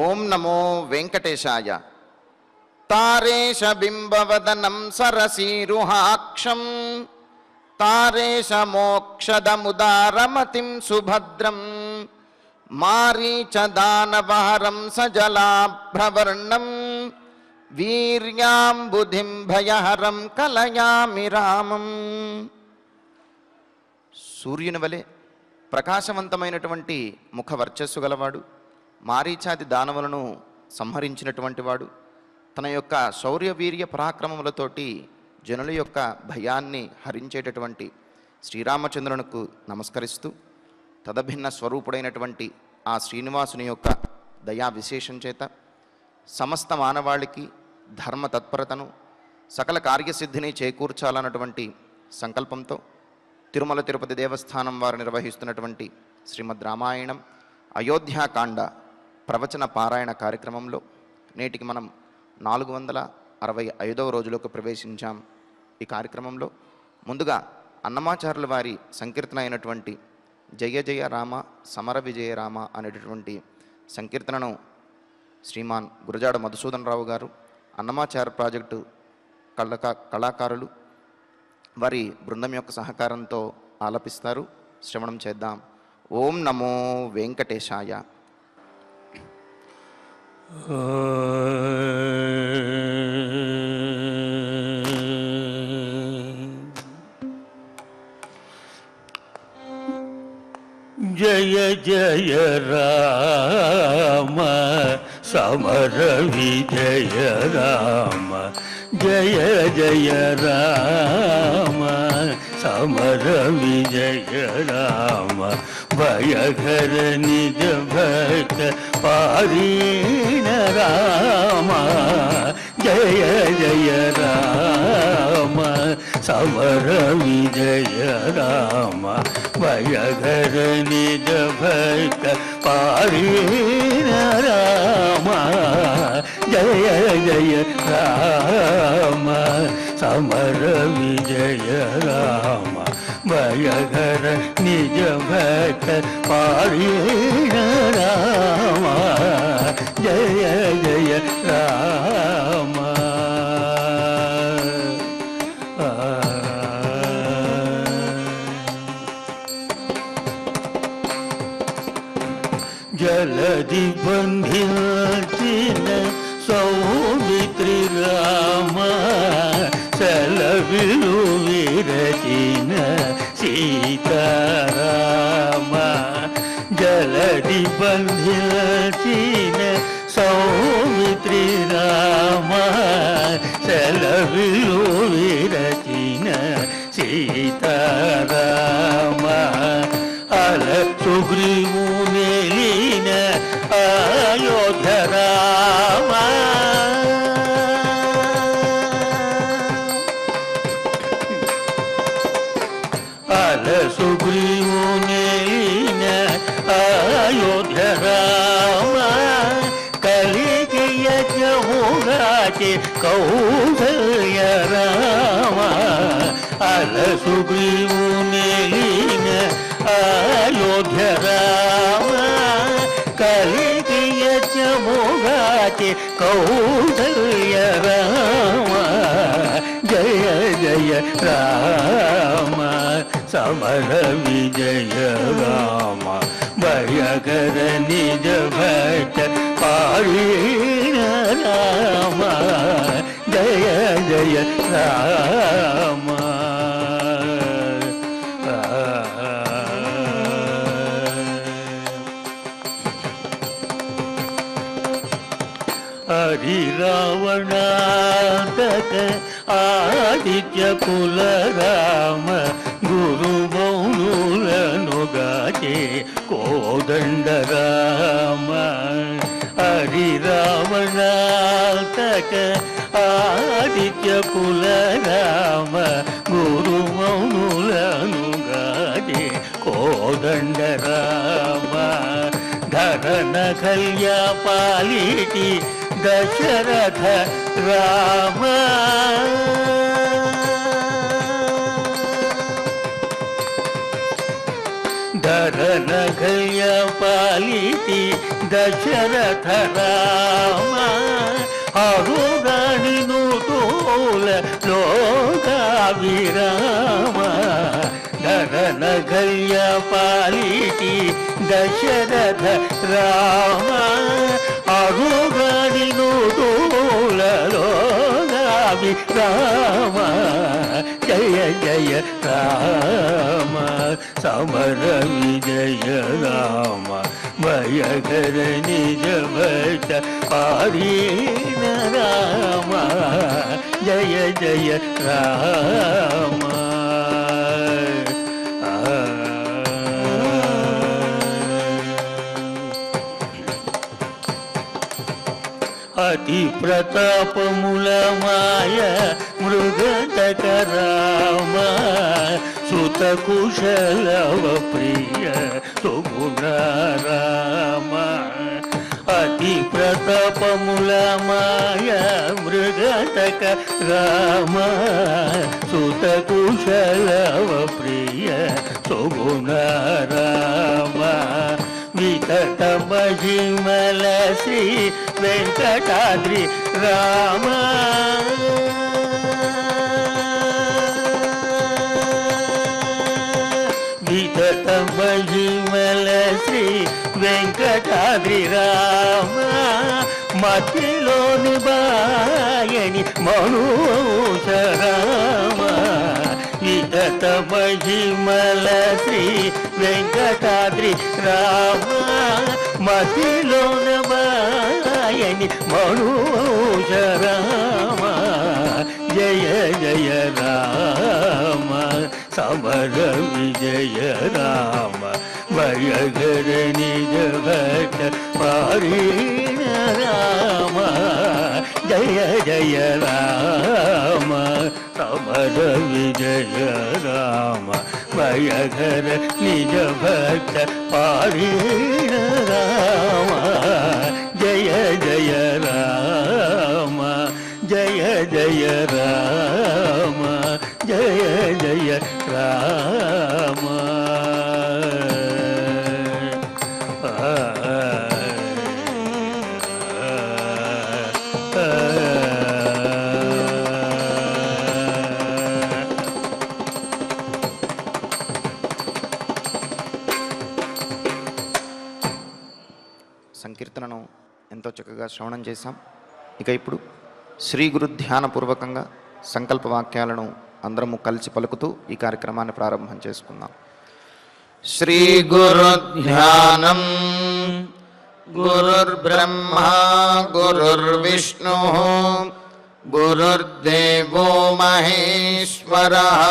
ఓం నమో వెంకటేశాయ. తారేశ బింబవదనం సరసీరుహాక్షం తారేశ మోక్షదముదారమతిం సుభద్రం మారీచ దానవహరం సజలాభ్రవర్ణం వీర్యాంబుధిం భయహరం కలయామి రామం. సూర్యుని వలె ప్రకాశవంతమైనటువంటి ముఖ వర్చస్సు గలవాడు, మారీచాది దానవులను సంహరించినటువంటి వాడు, తన యొక్క శౌర్యవీర్య పరాక్రమములతోటి జనుల యొక్క భయాన్ని హరించేటటువంటి శ్రీరామచంద్రునికి నమస్కరిస్తూ, తదభిన్న స్వరూపుడైనటువంటి ఆ శ్రీనివాసుని యొక్క దయా విశేషం చేత సమస్త మానవాళికి ధర్మ తత్పరతను సకల కార్యసిద్ధిని చేకూర్చాలన్నటువంటి సంకల్పంతో తిరుమల తిరుపతి దేవస్థానం వారు నిర్వహిస్తున్నటువంటి శ్రీమద్ రామాయణం అయోధ్యాకాండ ప్రవచన పారాయణ కార్యక్రమంలో నేటికి మనం 465వ రోజులోకి ప్రవేశించాం. ఈ కార్యక్రమంలో ముందుగా అన్నమాచార్యుల వారి సంకీర్తన అయినటువంటి జయ జయ రామ సమర విజయ రామ అనేటటువంటి సంకీర్తనను శ్రీమాన్ గురజాడ మధుసూదన్ రావు గారు, అన్నమాచార్య ప్రాజెక్టు కళాకారులు వారి బృందం యొక్క సహకారంతో ఆలపిస్తారు. శ్రవణం చేద్దాం. ఓం నమో వెంకటేశాయ. జయ జయ రామ సమర విజయ రామ జయ జయ రామ సమర విజయ రామ భయఘర నిజ భక్త పారీణ రామ జయ జయ రామ సమర విజయ రామ భయఘర నిజ భక్త పారీణ రామ జయ జయ రామ సమర విజయ రామ భయఘర నిజ భక్త పారీణ రామ జయ జయ రామ. జలధి బంధించిన సౌమిత్రి రామ సెలవిలు విరచిన సీతారామ జలధి బంధించిన సౌమిత్రి రామ సెలవిలు విరచిన సీతారామ అల సుగ్రీవు నేలిన అయోధ్య రామ అల సుగ్రీవు నేలిన అయోధ్య రామ కలికి యజ్ఞముగాచి కౌసల్య రామ అల సుగ్రీవు నేలిన అయోధ్య రామ కలికి యజ్ఞముగాచి కౌసల్య రామ జయ జయ రామ సమర విజయ రామ భయఘర నిజ భక్త పారీణ రామ జయ జయ రామ. హరి రావణాంతక ఆదిత్య కుల రామ గురు మౌనులను గాచే కోదండ రామ హరి రావణాంతక ఆదిత్య కుల రామ గురు మౌనులను గాచే కోదండ రామ ధరణ కల్యా పాలిటి దశరథ రామ ధరణ కల్యా పాలిటి దశరథ రామ అరుగణి నూతూల లోగా విరామ ధరణ గల్య పాలిటి దశరథ రామ అరుగణి నూతూల లోగా విరామ జయ జయ రామ సమర విజయ రామ భయకర నిజ భక్త పారీణ రామ జయ జయ రామ అతి ప్రతాపముల మాయ మృగటక రామ సుత కుశలవ ప్రియ సుగుణ రామ అతి ప్రతాపముల మాయ మృగటక రామ సుత కుశలవ ప్రియ సుగుణ రామ వితత మహిమల శ్రీ వెంకటాద్రి రామ వితత మహిమల శ్రీ వెంకటాద్రి రామ మతిలోని బాయని మనోష రామ వితత మహిమల శ్రీ వెంకటాద్రి రామ మతిలోన బాయని మనోష రామ జయ జయ రామ సమర విజయ రామ భయగర నిజ భక్త పారీణ రామ జయ జయ రామ సమర విజయ రామ భయగర నిజ భక్త పారీణ రామ జయ జయ రామ జయ జయ రామ జయ జయ రామ సంకీర్తనను ఎంతో చక్కగా శ్రవణం చేశాం. ఇక ఇప్పుడు శ్రీ గురు ధ్యానపూర్వకంగా సంకల్ప వాక్యాలను అందరము కలిసి పలుకుతూ ఈ కార్యక్రమాన్ని ప్రారంభం చేసుకుందాం. శ్రీ గురు ధ్యానం గురుర్బ్రహ్మా గురుర్విష్ణు గురుర్దేవో మహేశ్వరః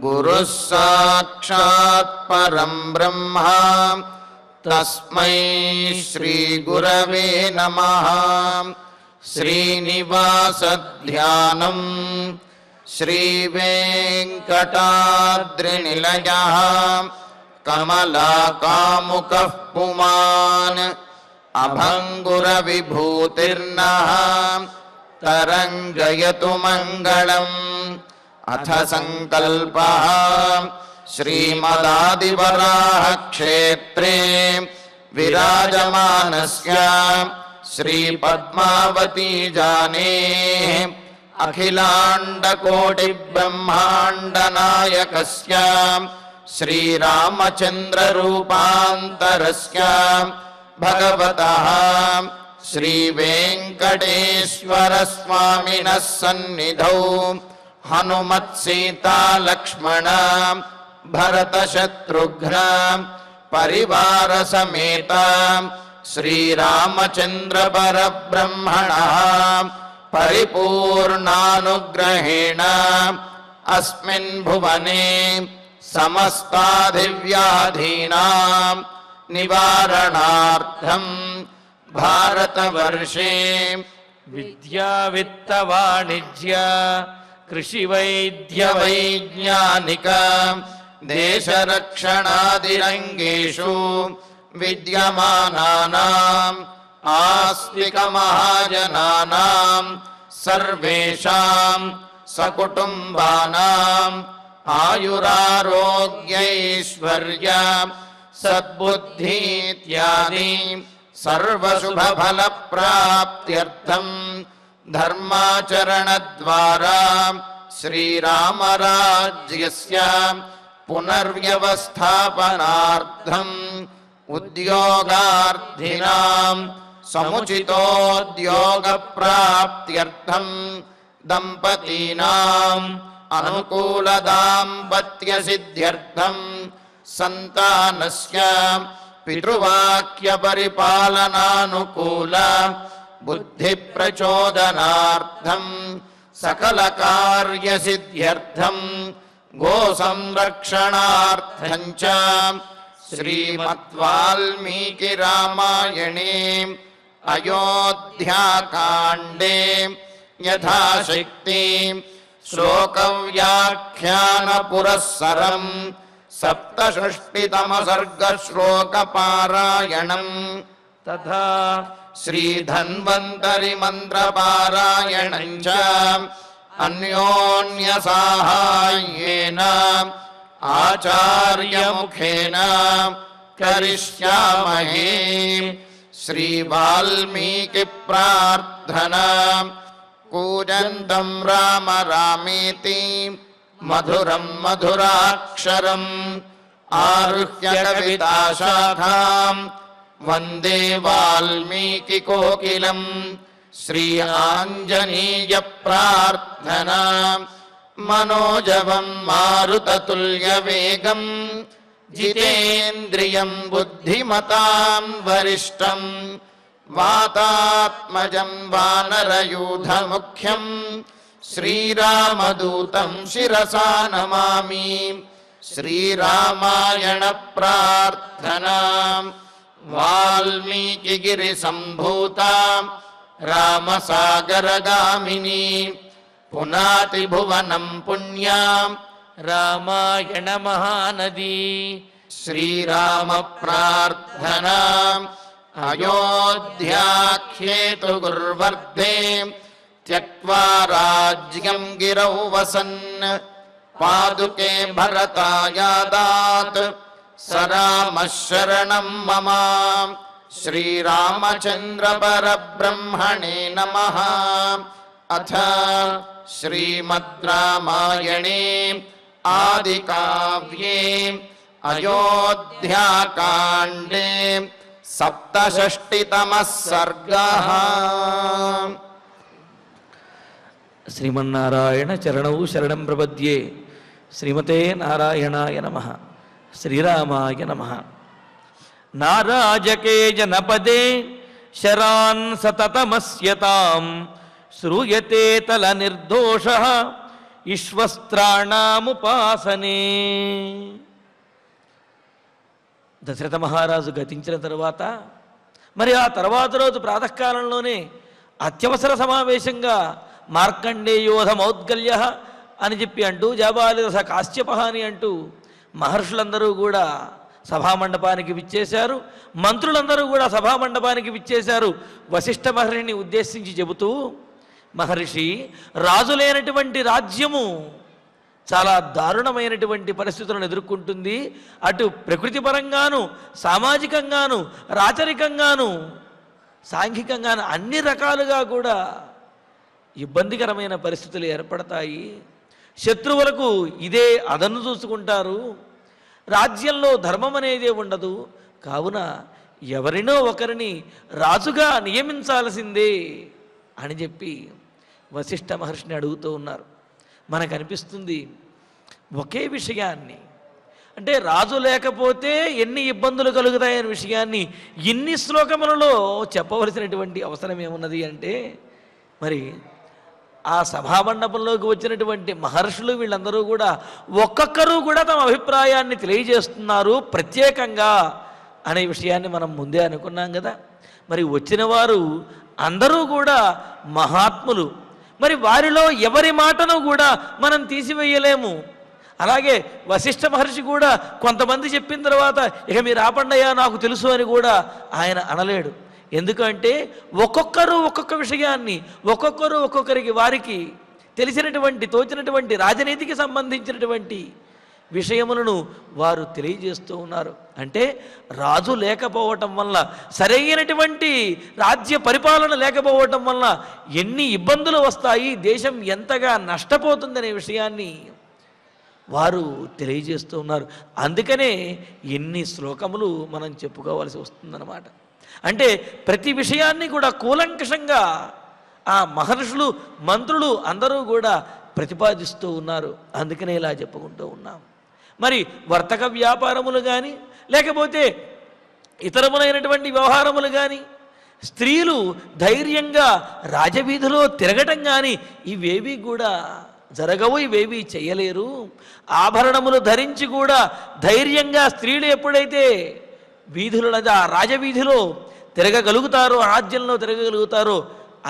గురుః సాక్షాత్ పరం బ్రహ్మ తస్మై శ్రీ గురవే నమః. శ్రీనివాస ధ్యానం శ్రీ వెంకటాద్రినిలయః కమలాకాముకః పుమాన్ అభంగుర విభూతిర్నః తరంగయతు మంగళం. అథ సంకల్పః శ్రీమదాదివరాహ క్షేత్రే విరాజమానస్య శ్రీ పద్మావతీ జానేః అఖిలాండకోటి బ్రహ్మాండ నాయకస్య శ్రీరామచంద్ర రూపాంతరస్య భగవతః శ్రీ వెంకటేశ్వర స్వామినః సన్నిధౌ హనుమత్ సీతా లక్ష్మణ భరత శత్రుఘ్న పరివార సమేత శ్రీరామచంద్ర పరబ్రహ్మణః పరిపూర్ణానుగ్రహేణ అస్మిన్ భువనే సమస్తాధివ్యాధీనాం నివారణార్థం భారతవర్షే విద్యా విత్త వాణిజ్య కృషి వైద్య వైజ్ఞానిక దేశరక్షణాదిరంగేషు విద్యమానానాం ఆస్తిక మహాజనానాం సర్వేషాం సకుటుంబానాం ఆయురారోగ్యైశ్వర్య సద్బుద్ధీత్యాది సర్వశుభఫలప్రాప్త్యర్థం ధర్మాచరణద్వారా శ్రీరామరాజ్యస్య పునర్వ్యవస్థాపనార్థం ఉద్యోగార్థినాం సముచితోద్యోగప్రాప్త్యర్థం దంపతీనాం అనుకూలదాంపత్యసిద్ధ్యర్థం సంతానస్య పితృవాక్యపరిపాలనానుకూల బుద్ధిప్రచోదనార్థం సకలకార్యసిద్ధ్యర్థం గోసంరక్షణార్థం చ శ్రీమద్వాల్మీకి రామాయణే అయోధ్యాకాండే యథాశక్తి శ్లోకవ్యాఖ్యాన పురస్సరం సప్తషష్టితమ సర్గ శ్లోక పారాయణం తథా శ్రీధన్వంతరి మంత్ర పారాయణం చ అన్యోన్య సాహాయ్యేన ఆచార్యముఖేన కరిష్యామహే. శ్రీ వాల్మీకి ప్రార్థనా కూజంతం రామ రామేతి మధురం మధురాక్షరం ఆరుహ్య కవితాశాఖాం వందే వాల్మీకి కోకిలం. శ్రీ ఆంజనేయ ప్రార్థనా మనోజవం మారుతతుల్యవేగం జితేంద్రియం బుద్ధిమతాం వరిష్టం వాతాత్మజం వానరయూథముఖ్యం శ్రీరామదూతం శిరసా నమామి. శ్రీరామాయణ ప్రార్థనా వాల్మీకిగిరి సంభూత రామసాగరగామిని పునాతి భువనం పుణ్యాం రామాయణ మహానది. శ్రీరామ ప్రార్థనా అయోధ్యాఖ్యేతు గుర్వర్ధే త్యక్వా రాజ్యం గిరౌ వసన్ పాదుకే భరతాయాదాత్ సరామః శరణం మమ. శ్రీరామచంద్ర పరబ్రహ్మణే నమః. అథ శ్రీమద్ రామాయణే ఆదికావ్యే అయోధ్యాకాండే సప్తషష్టితమః సర్గః. శ్రీమన్నారాయణ చరణౌ శరణం ప్రపద్యే. శ్రీమతే నారాయణాయ నమః. శ్రీరామాయ నమః. నారాజకే జనపదే శరాన్ సతతమస్యతాం శ్రూయతే తల నిర్దోష ఈశ్వస్త్రాణముపాసనే. దశరథ మహారాజు గతించిన తరువాత మరి ఆ తర్వాత రోజు ప్రాతకాలంలోనే అత్యవసర సమావేశంగా మార్కండేయోధ మౌద్గల్య అని చెప్పి అంటూ జాబాలిరస కాశ్యప అని అంటూ మహర్షులందరూ కూడా సభామండపానికి విచ్చేశారు. మంత్రులందరూ కూడా సభామండపానికి విచ్చేశారు. వశిష్ఠ మహర్షిని ఉద్దేశించి చెబుతూ, మహర్షి, రాజు లేనటువంటి రాజ్యము చాలా దారుణమైనటువంటి పరిస్థితులను ఎదుర్కొంటుంది. అటు ప్రకృతి పరంగాను, సామాజికంగాను, రాచరికంగాను, సాంఘికంగాను అన్ని రకాలుగా కూడా ఇబ్బందికరమైన పరిస్థితులు ఏర్పడతాయి. శత్రువులకు ఇదే అదను చూసుకుంటారు. రాజ్యంలో ధర్మం అనేదే ఉండదు. కావున ఎవరినో ఒకరిని రాజుగా నియమించాల్సిందే అని చెప్పి వశిష్ఠ మహర్షిని అడుగుతూ ఉన్నారు. మనకు అనిపిస్తుంది ఒకే విషయాన్ని, అంటే రాజు లేకపోతే ఎన్ని ఇబ్బందులు కలుగుతాయనే విషయాన్ని ఇన్ని శ్లోకములలో చెప్పవలసినటువంటి అవసరం ఏమున్నది అంటే, మరి ఆ సభామండపంలోకి వచ్చినటువంటి మహర్షులు వీళ్ళందరూ కూడా ఒక్కొక్కరు కూడా తమ అభిప్రాయాన్ని తెలియజేస్తున్నారు ప్రత్యేకంగా అనే విషయాన్ని మనం ముందే అనుకున్నాం కదా. మరి వచ్చిన వారు అందరూ కూడా మహాత్ములు. మరి వారిలో ఎవరి మాటను కూడా మనం తీసివేయలేము. అలాగే వశిష్ఠ మహర్షి కూడా కొంతమంది చెప్పిన తర్వాత ఇక మీరు ఆపండయ్యా నాకు తెలుసు అని కూడా ఆయన అనలేడు. ఎందుకంటే ఒక్కొక్కరు ఒక్కొక్క విషయాన్ని, ఒక్కొక్కరు ఒక్కొక్కరికి వారికి తెలిసినటువంటి తోచినటువంటి రాజనీతికి సంబంధించినటువంటి విషయములను వారు తెలియజేస్తూ ఉన్నారు. అంటే రాజు లేకపోవటం వల్ల, సరైనటువంటి రాజ్య పరిపాలన లేకపోవటం వల్ల ఎన్ని ఇబ్బందులు వస్తాయి, దేశం ఎంతగా నష్టపోతుందనే విషయాన్ని వారు తెలియజేస్తూ ఉన్నారు. అందుకనే ఎన్ని శ్లోకములు మనం చెప్పుకోవాల్సి వస్తుందన్నమాట. అంటే ప్రతి విషయాన్ని కూడా కూలంకషంగా ఆ మహర్షులు, మంత్రులు అందరూ కూడా ప్రతిపాదిస్తూ ఉన్నారు. అందుకనే ఇలా చెప్పుకుంటూ ఉన్నాం. మరి వర్తక వ్యాపారములు కానీ, లేకపోతే ఇతరములైనటువంటి వ్యవహారములు కానీ, స్త్రీలు ధైర్యంగా రాజవీధిలో తిరగటం కానీ ఇవేవి కూడా జరగవు, ఇవేవి చేయలేరు. ఆభరణములు ధరించి కూడా ధైర్యంగా స్త్రీలు ఎప్పుడైతే వీధుల రాజవీధిలో తిరగగలుగుతారో, రాజ్యంలో తిరగగలుగుతారో,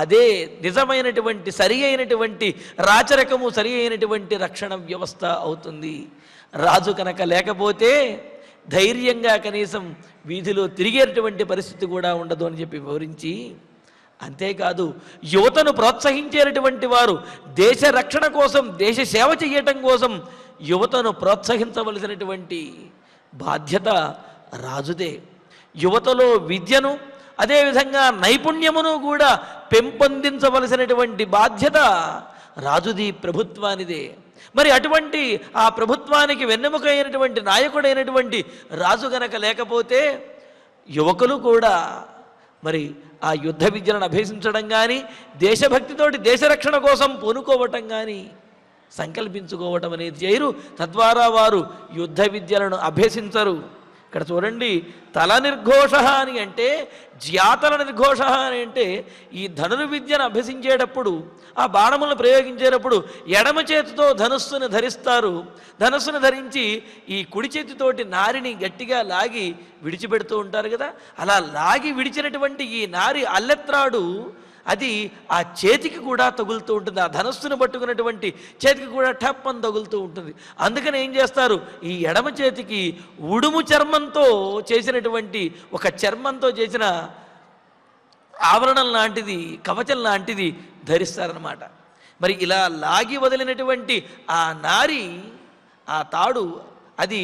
అదే నిజమైనటువంటి సరి అయినటువంటి రాచరికము, సరి అయినటువంటి రక్షణ వ్యవస్థ అవుతుంది. రాజు కనుక లేకపోతే ధైర్యంగా కనీసం వీధిలో తిరిగేటువంటి పరిస్థితి కూడా ఉండదు అని చెప్పి వివరించి, అంతేకాదు యువతను ప్రోత్సహించేటటువంటి వారు దేశ రక్షణ కోసం, దేశ సేవ చేయటం కోసం యువతను ప్రోత్సహించవలసినటువంటి బాధ్యత రాజుదే. యువతలో విద్యను, అదేవిధంగా నైపుణ్యమును కూడా పెంపొందించవలసినటువంటి బాధ్యత రాజుది, ప్రభుత్వానిదే. మరి అటువంటి ఆ ప్రభుత్వానికి వెన్నెముకైనటువంటి నాయకుడైనటువంటి రాజు గనక లేకపోతే యువకులు కూడా మరి ఆ యుద్ధ విద్యలను అభ్యసించడం కానీ, దేశభక్తితోటి దేశరక్షణ కోసం పూనుకోవటం కానీ, సంకల్పించుకోవటం అనేది చేయరు. తద్వారా వారు యుద్ధ విద్యలను అభ్యసించరు. ఇక్కడ చూడండి, తల నిర్ఘోష అని అంటే, జ్యాతల నిర్ఘోష అని అంటే, ఈ ధనుర్విద్యను అభ్యసించేటప్పుడు, ఆ బాణములను ప్రయోగించేటప్పుడు ఎడమ చేతితో ధనుస్సును ధరిస్తారు. ధనుస్సును ధరించి ఈ కుడి చేతితోటి నారిని గట్టిగా లాగి విడిచిపెడుతూ ఉంటారు కదా. అలా లాగి విడిచినటువంటి ఈ నారి అల్లెత్రాడు అది ఆ చేతికి కూడా తగులుతూ ఉంటుంది. ఆ ధనస్సును పట్టుకున్నటువంటి చేతికి కూడా టప్ అని తగులుతూ ఉంటుంది. అందుకని ఏం చేస్తారు, ఈ ఎడమ చేతికి ఉడుము చర్మంతో చేసినటువంటి, ఒక చర్మంతో చేసిన ఆవరణం లాంటిది, కవచం లాంటిది ధరిస్తారనమాట. మరి ఇలా లాగి వదిలినటువంటి ఆ నారి, ఆ తాడు, అది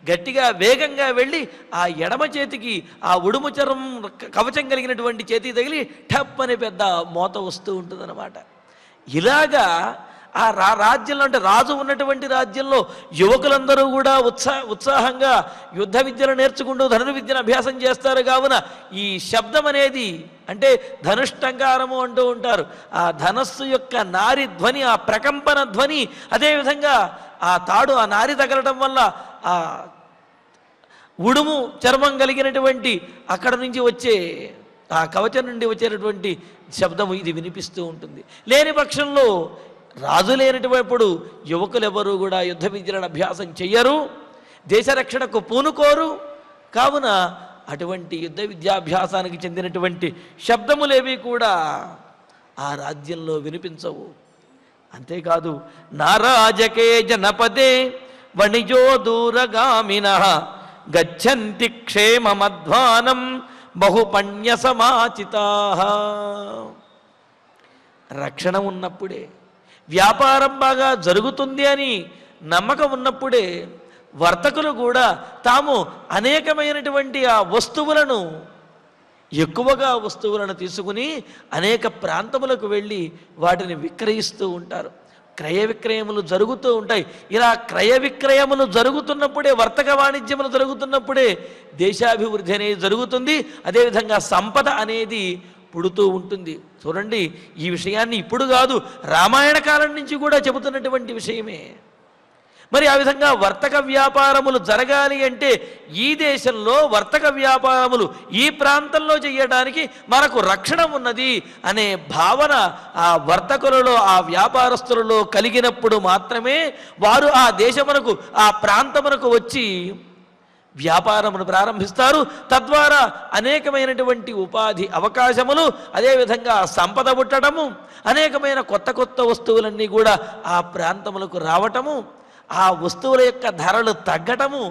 గట్టిగా వేగంగా వెళ్ళి ఆ ఎడమ చేతికి ఆ ఉడుము చర్మం కవచం కలిగినటువంటి చేతికి తగిలి టప్ అనే పెద్ద మోత వస్తూ ఉంటుందన్నమాట. ఇలాగా ఆ రాజ్యంలో, అంటే రాజు ఉన్నటువంటి రాజ్యంలో యువకులందరూ కూడా ఉత్సాహంగా యుద్ధ విద్యను నేర్చుకుంటూ ధనుర్విద్యను అభ్యాసం చేస్తారు. కావున ఈ శబ్దం అనేది, అంటే ధనుష్టంకారము అంటూ ఉంటారు, ఆ ధనస్సు యొక్క నారి ధ్వని, ఆ ప్రకంపన ధ్వని, అదేవిధంగా ఆ తాడు, ఆ నారి తగలటం వల్ల ఆ ఉడుము చర్మం కలిగినటువంటి అక్కడ నుంచి వచ్చే, ఆ కవచం నుండి వచ్చేటటువంటి శబ్దము ఇది వినిపిస్తూ ఉంటుంది. లేని పక్షంలో, రాజు లేనటువంటి యువకులు ఎవరు కూడా యుద్ధ విద్యలను అభ్యాసం చెయ్యరు, దేశరక్షణకు పూనుకోరు. కావున అటువంటి యుద్ధ విద్యాభ్యాసానికి చెందినటువంటి శబ్దములేవి కూడా ఆ రాజ్యంలో వినిపించవు. అంతేకాదు, నారాజకే జనపదే వణిజో దూరగామినః గచ్చంతి క్షేమమధ్వానం బహుపణ్య సమాచితాః. రక్షణ ఉన్నప్పుడే, వ్యాపారం బాగా జరుగుతుంది అని నమ్మకం ఉన్నప్పుడే వర్తకులు కూడా తాము అనేకమైనటువంటి ఆ వస్తువులను, ఎక్కువగా వస్తువులను తీసుకుని అనేక ప్రాంతములకు వెళ్ళి వాటిని విక్రయిస్తూ ఉంటారు. క్రయ విక్రయములు జరుగుతూ ఉంటాయి. ఇలా క్రయ విక్రయములు జరుగుతున్నప్పుడే, వర్తక వాణిజ్యములు జరుగుతున్నప్పుడే దేశాభివృద్ధి అనేది జరుగుతుంది. అదేవిధంగా సంపద అనేది పుడుతూ ఉంటుంది. చూడండి, ఈ విషయాన్ని ఇప్పుడు కాదు, రామాయణ కాలం నుంచి కూడా చెబుతున్నటువంటి విషయమే. మరి ఆ విధంగా వర్తక వ్యాపారములు జరగాలి అంటే ఈ దేశంలో వర్తక వ్యాపారములు ఈ ప్రాంతంలో చేయడానికి మనకు రక్షణ ఉన్నది అనే భావన ఆ వర్తకులలో, ఆ వ్యాపారస్తులలో కలిగినప్పుడు మాత్రమే వారు ఆ దేశమునకు, ఆ ప్రాంతమునకు వచ్చి వ్యాపారమును ప్రారంభిస్తారు. తద్వారా అనేకమైనటువంటి ఉపాధి అవకాశములు, అదేవిధంగా సంపద పుట్టడము, అనేకమైన కొత్త కొత్త వస్తువులన్నీ కూడా ఆ ప్రాంతములకు రావటము, ఆ వస్తువుల యొక్క ధరలు తగ్గటము,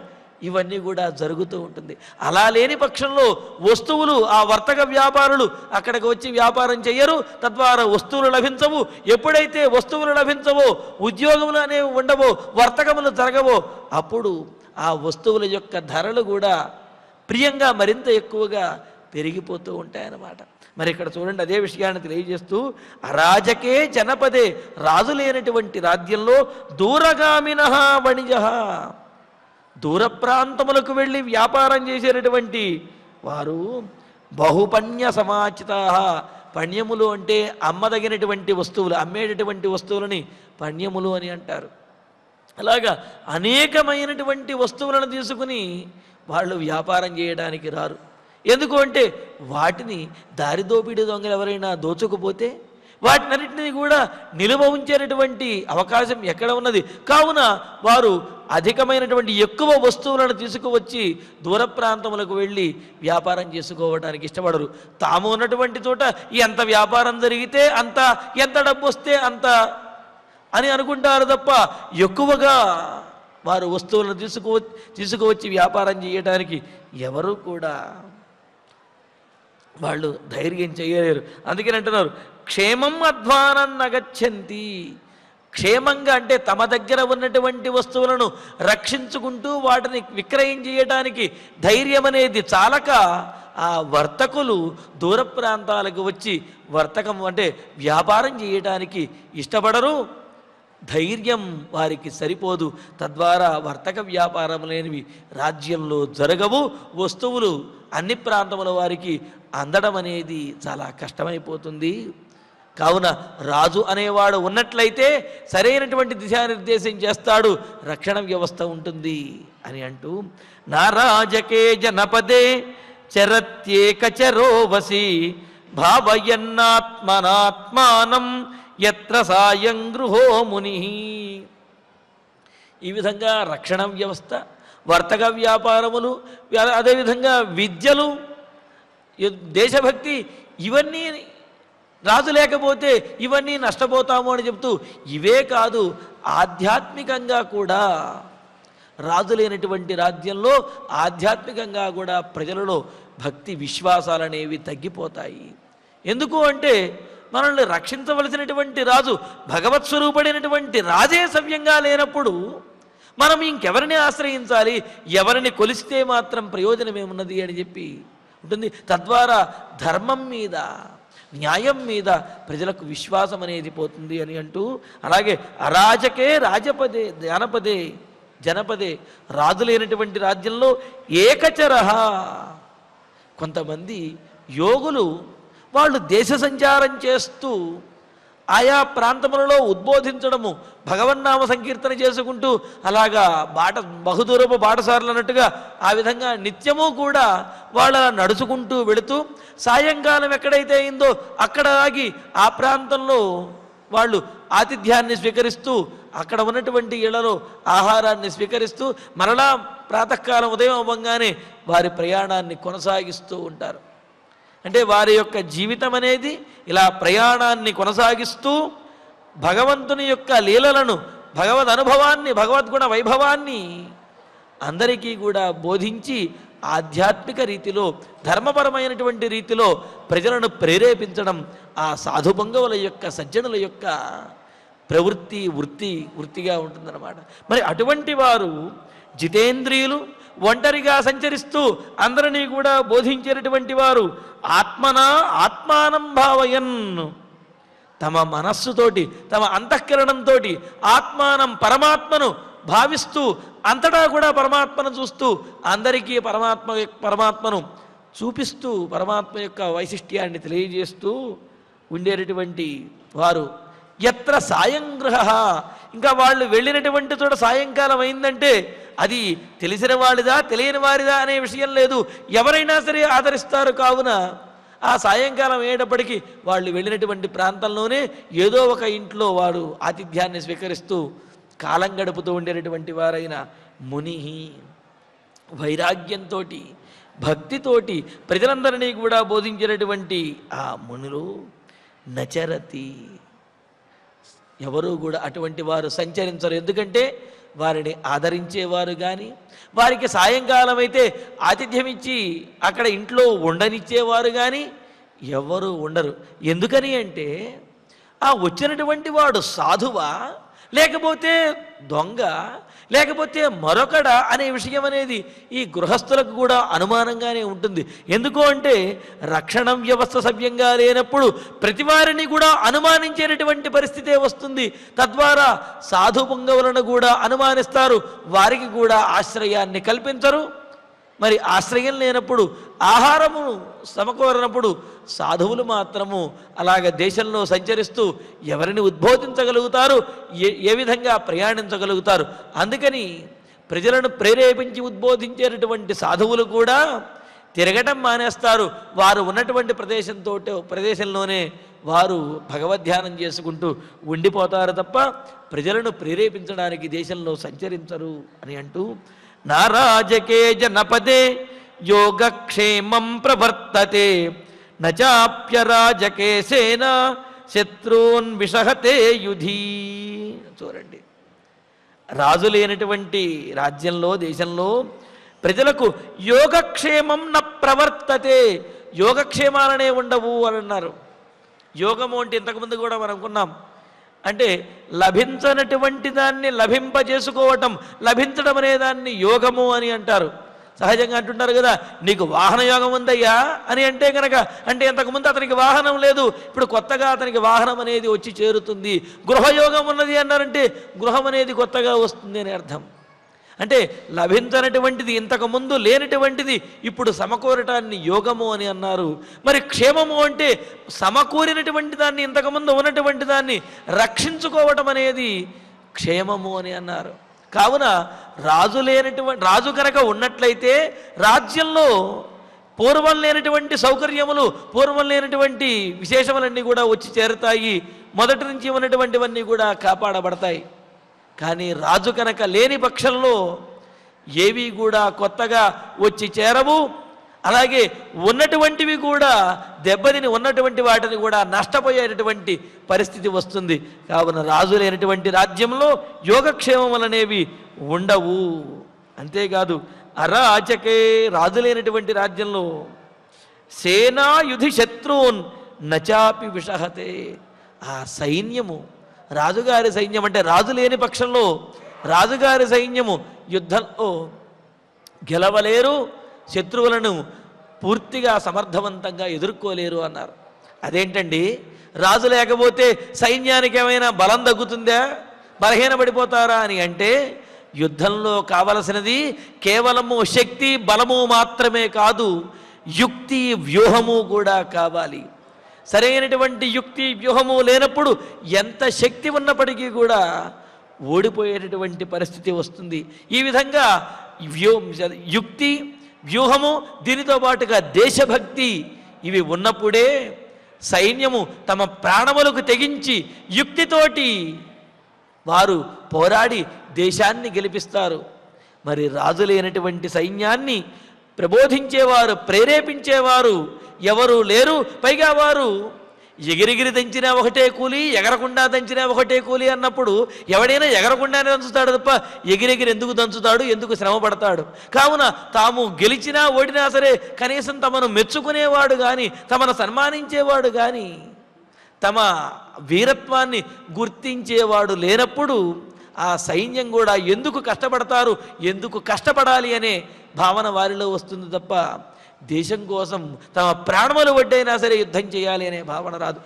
ఇవన్నీ కూడా జరుగుతూ ఉంటుంది. అలా లేని పక్షంలో వస్తువులు ఆ వర్తక వ్యాపారులు అక్కడికి వచ్చి వ్యాపారం చెయ్యరు, తద్వారా వస్తువులు లభించవు. ఎప్పుడైతే వస్తువులు లభించవో, ఉద్యోగములు అనేవి ఉండవో, వర్తకములు జరగవో, అప్పుడు ఆ వస్తువుల యొక్క ధరలు కూడా ప్రియంగా మరింత ఎక్కువగా పెరిగిపోతూ ఉంటాయన్నమాట. మరి ఇక్కడ చూడండి, అదే విషయాన్ని తెలియజేస్తూ, అరాజకే జనపదే, రాజు లేనటువంటి రాజ్యంలో దూరగామినః వణిజః, దూర ప్రాంతములకు వెళ్ళి వ్యాపారం చేసేటటువంటి వారు బహుపణ్య సమాచితా, పణ్యములు అంటే అమ్మదగినటువంటి వస్తువులు, అమ్మేటటువంటి వస్తువులని పణ్యములు అని అంటారు. అలాగా అనేకమైనటువంటి వస్తువులను తీసుకుని వాళ్ళు వ్యాపారం చేయడానికి రారు. ఎందుకు అంటే వాటిని దారిదోపిడి దొంగలు ఎవరైనా దోచుకుపోతే వాటినన్నింటినీ కూడా నిలువ ఉంచేటటువంటి అవకాశం ఎక్కడ ఉన్నది. కావున వారు అధికమైనటువంటి ఎక్కువ వస్తువులను తీసుకువచ్చి దూర ప్రాంతములకు వెళ్ళి వ్యాపారం చేసుకోవడానికి ఇష్టపడరు. తాము ఉన్నటువంటి చోట ఎంత వ్యాపారం జరిగితే అంత, ఎంత డబ్బు వస్తే అంత అని అనుకుంటారు తప్ప ఎక్కువగా వారు వస్తువులను తీసుకువచ్చి వ్యాపారం చేయడానికి ఎవరు కూడా వాళ్ళు ధైర్యం చేయలేరు. అందుకని అంటున్నారు, క్షేమం అధ్వానం నగచ్చంతి. క్షేమంగా అంటే తమ దగ్గర ఉన్నటువంటి వస్తువులను రక్షించుకుంటూ వాటిని విక్రయం చేయడానికి ధైర్యం అనేది చాలక ఆ వర్తకులు దూర ప్రాంతాలకు వచ్చి వర్తకం అంటే వ్యాపారం చేయడానికి ఇష్టపడరు. ధైర్యం వారికి సరిపోదు. తద్వారా వర్తక వ్యాపారం లేనివి రాజ్యంలో జరగవు. వస్తువులు అన్ని ప్రాంతముల వారికి అందడం అనేది చాలా కష్టమైపోతుంది. కావున రాజు అనేవాడు ఉన్నట్లయితే సరైనటువంటి దిశానిర్దేశం చేస్తాడు, రక్షణ వ్యవస్థ ఉంటుంది అని అంటూ, నారాజకే జనపదే చరత్యేకచరో వసి భావయన్నాత్మనాత్మానం యత్ర సాయం గృహో ముని. ఈ విధంగా రక్షణ వ్యవస్థ, వర్తక వ్యాపారములు, అదేవిధంగా విద్యలు, దేశభక్తి, ఇవన్నీ రాజు లేకపోతే ఇవన్నీ నష్టపోతాము అని చెప్తూ, ఇవే కాదు ఆధ్యాత్మికంగా కూడా రాజు లేనటువంటి రాజ్యంలో ఆధ్యాత్మికంగా కూడా ప్రజలలో భక్తి విశ్వాసాలు అనేవి తగ్గిపోతాయి. ఎందుకు అంటే మనల్ని రక్షించవలసినటువంటి రాజు, భగవత్ స్వరూపుడైనటువంటి రాజే సవ్యంగా లేనప్పుడు మనం ఇంకెవరిని ఆశ్రయించాలి, ఎవరిని కొలిస్తే మాత్రం ప్రయోజనమేమున్నది అని చెప్పి ఉంటుంది. తద్వారా ధర్మం మీద, న్యాయం మీద ప్రజలకు విశ్వాసం అనేది పోతుంది అని అంటూ, అలాగే అరాజకే రాజపదే జనపదే, రాజు లేనటువంటి రాజ్యంలో ఏకచరః, కొంతమంది యోగులు వాళ్ళు దేశ సంచారం చేస్తూ ఆయా ప్రాంతములలో ఉద్బోధించడము, భగవన్నామ సంకీర్తన చేసుకుంటూ అలాగా బహుదూరపు బాటసారులు అన్నట్టుగా ఆ విధంగా నిత్యము కూడా వాళ్ళ నడుచుకుంటూ వెళుతూ సాయంకాలం ఎక్కడైతే అయిందో అక్కడ ఆగి ఆ ప్రాంతంలో వాళ్ళు ఆతిథ్యాన్ని స్వీకరిస్తూ అక్కడ ఉన్నటువంటి ఇళ్లలో ఆహారాన్ని స్వీకరిస్తూ మరలా ప్రాతకాలం ఉదయం అవ్వగానే వారి ప్రయాణాన్ని కొనసాగిస్తూ ఉంటారు. అంటే వారి యొక్క జీవితం అనేది ఇలా ప్రయాణాన్ని కొనసాగిస్తూ భగవంతుని యొక్క లీలలను, భగవద్ అనుభవాన్ని, భగవద్గుణ వైభవాన్ని అందరికీ కూడా బోధించి ఆధ్యాత్మిక రీతిలో, ధర్మపరమైనటువంటి రీతిలో ప్రజలను ప్రేరేపించడం ఆ సాధుబంగవుల యొక్క, సజ్జనుల యొక్క ప్రవృత్తి, వృత్తిగా ఉంటుందన్నమాట. మరి అటువంటి వారు జితేంద్రియులు, ఒంటరిగా సంచరిస్తూ అందరినీ కూడా బోధించేటటువంటి వారు ఆత్మానం భావయన్, తమ మనస్సుతోటి, తమ అంతఃకరణంతో ఆత్మానం పరమాత్మను భావిస్తూ అంతటా కూడా పరమాత్మను చూస్తూ అందరికీ పరమాత్మను చూపిస్తూ పరమాత్మ యొక్క వైశిష్ట్యాన్ని తెలియజేస్తూ ఉండేటటువంటి వారు. ఎత్ర సాయంగృహ, ఇంకా వాళ్ళు వెళ్ళినటువంటి చోట సాయంకాలం అయిందంటే అది తెలిసిన వాడిదా తెలియని వారిదా అనే విషయం లేదు, ఎవరైనా సరే ఆదరిస్తారు. కావున ఆ సాయంకాలం అయ్యేటప్పటికీ వాళ్ళు వెళ్ళినటువంటి ప్రాంతంలోనే ఏదో ఒక ఇంట్లో వారు ఆతిథ్యాన్ని స్వీకరిస్తూ కాలం గడుపుతూ ఉండేటటువంటి వారైన ముని వైరాగ్యంతో, భక్తితోటి ప్రజలందరినీ కూడా బోధించినటువంటి ఆ మునులు నచరతి, ఎవరు కూడా అటువంటి వారు సంచరించరు. ఎందుకంటే వారిని ఆదరించేవారు కానీ, వారికి సాయంకాలం అయితే ఆతిథ్యం ఇచ్చి అక్కడ ఇంట్లో ఉండనిచ్చేవారు కానీ ఎవరు ఉండరు. ఎందుకని అంటే ఆ వచ్చినటువంటి వాడు సాధువా, లేకపోతే దొంగ, లేకపోతే మరొకడ అనే విషయం అనేది ఈ గృహస్థులకు కూడా అనుమానంగానే ఉంటుంది. ఎందుకు అంటే రక్షణ వ్యవస్థ సవ్యంగా లేనప్పుడు ప్రతివారిని కూడా అనుమానించేటటువంటి పరిస్థితే వస్తుంది. తద్వారా సాధు పుంగవులను కూడా అనుమానిస్తారు, వారికి కూడా ఆశ్రయాన్ని కల్పించరు. మరి ఆశ్రయం లేనప్పుడు, ఆహారము సమకూరనప్పుడు సాధువులు మాత్రము అలాగ దేశంలో సంచరిస్తూ ఎవరిని ఉద్బోధించగలుగుతారు, ఏ విధంగా ప్రయాణించగలుగుతారు? అందుకని ప్రజలను ప్రేరేపించి ఉద్బోధించేటటువంటి సాధువులు కూడా తిరగటం మానేస్తారు. వారు ఉన్నటువంటి ప్రదేశంలోనే వారు భగవద్ధ్యానం చేసుకుంటూ ఉండిపోతారు తప్ప ప్రజలను ప్రేరేపించడానికి దేశంలో సంచరించరు అని అంటూ, నారాజకే జనపదే యోగక్షేమం ప్రవర్తతే నచాప్యరాజకే సేన శత్రూన్ విషహతే యుధి. చూడండి, రాజు లేనటువంటి రాజ్యంలో, దేశంలో ప్రజలకు యోగక్షేమం న ప్రవర్తతే, యోగక్షేమాలనే ఉండవు అని అన్నారు. యోగము అంటే ఇంతకుముందు కూడా మనం అనుకున్నాం, అంటే లభించనటువంటి దాన్ని లభింపజేసుకోవటం, లభించడం అనే దాన్ని యోగము అని అంటారు. సహజంగా అంటుంటారు కదా, నీకు వాహన యోగం ఉందయ్యా అని అంటే కనుక, అంటే ఇంతకుముందు అతనికి వాహనం లేదు, ఇప్పుడు కొత్తగా అతనికి వాహనం అనేది వచ్చి చేరుతుంది. గృహయోగం ఉన్నది అన్నారంటే గృహం అనేది కొత్తగా వస్తుంది అని అర్థం. అంటే లభించనటువంటిది, ఇంతకుముందు లేనటువంటిది ఇప్పుడు సమకూరటాన్ని యోగము అని అన్నారు. మరి క్షేమము అంటే సమకూరినటువంటి దాన్ని, ఇంతకుముందు ఉన్నటువంటి దాన్ని రక్షించుకోవటం అనేది క్షేమము అని అన్నారు. కావున రాజు కనుక ఉన్నట్లయితే రాజ్యంలో పూర్వం లేనటువంటి సౌకర్యములు, పూర్వం లేనటువంటి విశేషములన్నీ కూడా వచ్చి చేరుతాయి. మొదటి నుంచి ఉన్నటువంటివన్నీ కూడా కాపాడబడతాయి. కానీ రాజు కనుక లేని పక్షంలో ఏవి కూడా కొత్తగా వచ్చి చేరవు. అలాగే ఉన్నటువంటివి కూడా దెబ్బతిని, ఉన్నటువంటి వాటిని కూడా నష్టపోయేటటువంటి పరిస్థితి వస్తుంది. కావున రాజు లేనటువంటి రాజ్యంలో యోగక్షేమములనేవి ఉండవు. అంతేకాదు, అరాచకే, రాజు లేనటువంటి రాజ్యంలో సేనాయుధి శత్రువున్ నచాపి విషహతే, ఆ సైన్యము, రాజుగారి సైన్యం అంటే రాజు లేని పక్షంలో రాజుగారి సైన్యము యుద్ధంలో గెలవలేరు, శత్రువులను పూర్తిగా సమర్థవంతంగా ఎదుర్కోలేరు అన్నారు. అదేంటండి, రాజు లేకపోతే సైన్యానికి ఏమైనా బలం తగ్గుతుందా, బలహీనపడిపోతారా అని అంటే, యుద్ధంలో కావలసినది కేవలము శక్తి బలము మాత్రమే కాదు, యుక్తి వ్యూహము కూడా కావాలి. సరైనటువంటి యుక్తి వ్యూహము లేనప్పుడు ఎంత శక్తి ఉన్నప్పటికీ కూడా ఓడిపోయేటటువంటి పరిస్థితి వస్తుంది. ఈ విధంగా యుక్తి వ్యూహము, దీనితో పాటుగా దేశభక్తి, ఇవి ఉన్నప్పుడే సైన్యము తమ ప్రాణములకు తెగించి యుక్తితోటి వారు పోరాడి దేశాన్ని గెలిపిస్తారు. మరి రాజు లేనటువంటి సైన్యాన్ని ప్రబోధించేవారు, ప్రేరేపించేవారు ఎవరు లేరు. పైగా వారు ఎగిరిగిరి దంచినా ఒకటే కూలి, ఎగరకుండా దంచినా ఒకటే కూలి అన్నప్పుడు ఎవడైనా ఎగరకుండానే దంచుతాడు తప్ప ఎగిరెగిరి ఎందుకు దంచుతాడు, ఎందుకు శ్రమ పడతాడు? కావున తాము గెలిచినా ఓడినా సరే కనీసం తమను మెచ్చుకునేవాడు కానీ, తమను సన్మానించేవాడు కానీ, తమ వీరత్వాన్ని గుర్తించేవాడు లేనప్పుడు ఆ సైన్యం కూడా ఎందుకు కష్టపడతారు, ఎందుకు కష్టపడాలి అనే భావన వారిలో వస్తుంది తప్ప దేశం కోసం తమ ప్రాణములు వడ్డైనా సరే యుద్ధం చేయాలి అనే భావన రాదు.